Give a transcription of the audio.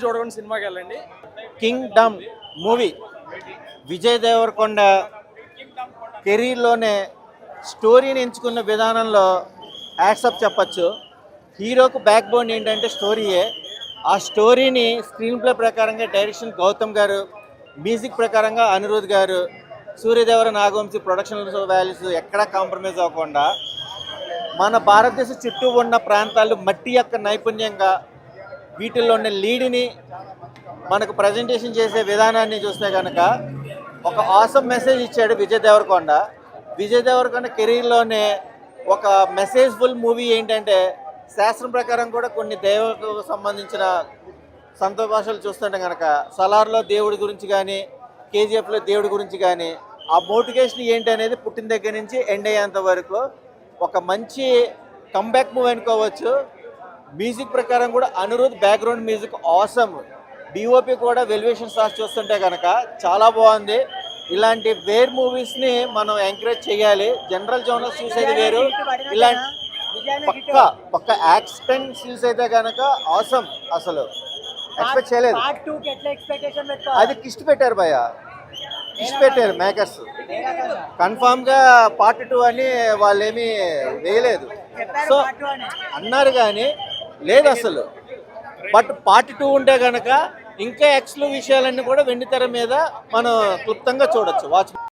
చూడకుండా సినిమాకి వెళ్ళండి. కింగ్డమ్ మూవీ విజయ్ దేవరకొండ కెరీర్లోనే స్టోరీని ఎంచుకున్న విధానంలో యాక్సెప్ట్ చెప్పచ్చు. హీరోకు బ్యాక్ బోన్ ఏంటంటే స్టోరీయే. ఆ స్టోరీని స్క్రీన్ ప్లే ప్రకారంగా డైరెక్షన్ గౌతమ్ గారు, మ్యూజిక్ ప్రకారంగా అనిరుద్ గారు, సూర్యదేవర నాగవంశీ ప్రొడక్షన్ వాల్యూస్ ఎక్కడా కాంప్రమైజ్ అవ్వకుండా మన భారతదేశం చుట్టూ ఉన్న ప్రాంతాలు మట్టి యొక్క నైపుణ్యంగా వీటిల్లో ఉన్న లీడ్ని మనకు ప్రజెంటేషన్ చేసే విధానాన్ని చూస్తే కనుక ఒక ఆసమ్ మెసేజ్ ఇచ్చాడు విజయ్ దేవరకొండ. విజయ్ దేవరకొండ కెరీర్లోనే ఒక మెసేజ్ఫుల్ మూవీ ఏంటంటే శాస్త్రం ప్రకారం కూడా కొన్ని దేవతకు సంబంధించిన సంత భాషలు చూస్తుంటే కనుక సలార్లో దేవుడి గురించి కానీ, కేజీఎఫ్లో దేవుడి గురించి కానీ ఆ మోటివేషన్ ఏంటి అనేది పుట్టిన దగ్గర నుంచి ఎండ్ అయ్యేంత వరకు ఒక మంచి కంబ్యాక్ మూవీ అనుకోవచ్చు. మ్యూజిక్ ప్రకారం కూడా Anirudh background music awesome. DOP కూడా వెల్యువేషన్ స్టార్స్ చూస్తుంటే కనుక చాలా బాగుంది. ఇలాంటి వేర్ మూవీస్ని మనం ఎంకరేజ్ చేయాలి. జనరల్ జోనర్స్ చూసేది వేరు, ఇలాంటి పక్క యాక్షన్ సీన్స్ అయితే కనుక ఆసమ్. అసలు ఎక్స్పెక్ట్ చేయలేదు. అది కిస్ట్ పెట్టారు భయ్య, కిస్ట్ పెట్టారు మేకర్స్. కన్ఫామ్గా పార్ట్ 2 అని వాళ్ళు ఏమీ వేయలేదు. సో అన్నారు కానీ లేదు అసలు. బట్ పార్ట్ 2 ఉంటే కనుక ఇంకా ఎక్స్క్లూజివ్ విషయాలన్నీ కూడా వెండితెర మీద మనం క్లుప్తంగా చూడొచ్చు. వాచ్